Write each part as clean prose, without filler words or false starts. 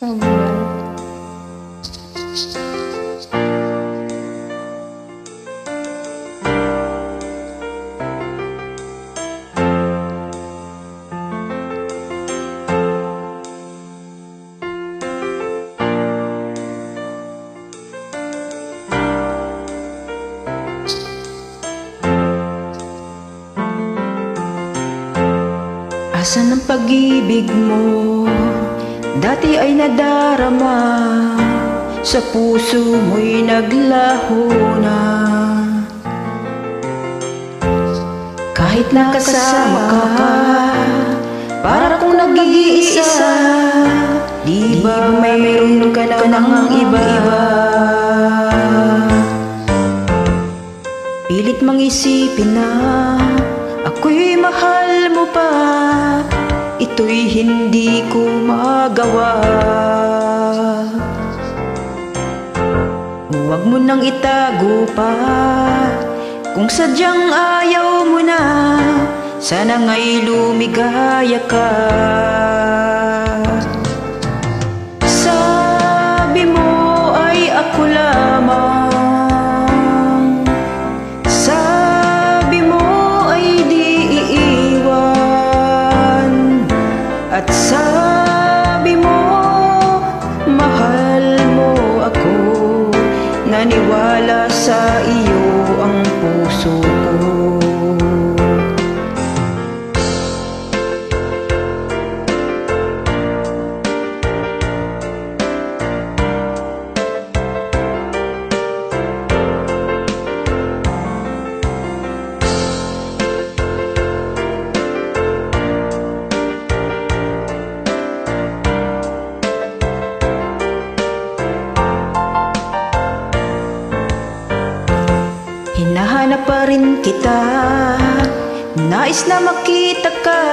Ayan. Asan ang pag-ibig mo? Dati ay nadarama, sa puso mo'y naglaho na. Kahit nakasama ka, para kung nag-iisa, di ba mayroon ka na ng iba? Pilit mang isipin na ako'y mahal mo pa, ito'y hindi ko magawa. Huwag mo nang itago pa, kung sadyang ayaw mo na, sana nga'y lumigaya ka. Sabi mo ay ako lamang, at sabi mo, mahal mo ako, naniwala sa iyo ang puso ko. Hinahanap pa rin kita, nais na makita ka,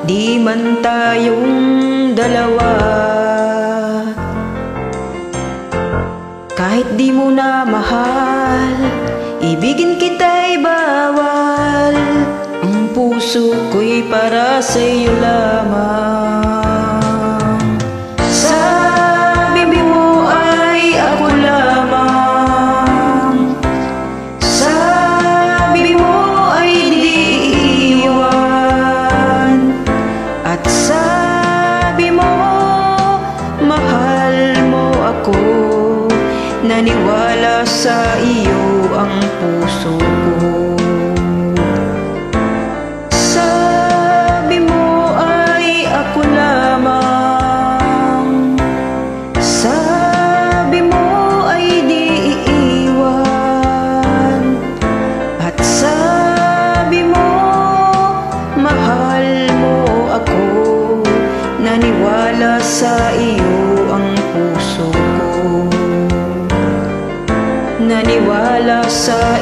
di man tayong dalawa. Kahit di mo na mahal, ibigin kita'y bawal, ang puso ko'y para sa'yo lamang. Naniwala sa iyo ang puso ko. Sabi mo ay ako lamang, sabi mo ay di iiwan, at sabi mo mahal mo ako, naniwala sa iyo ang puso ko. Naniwala sa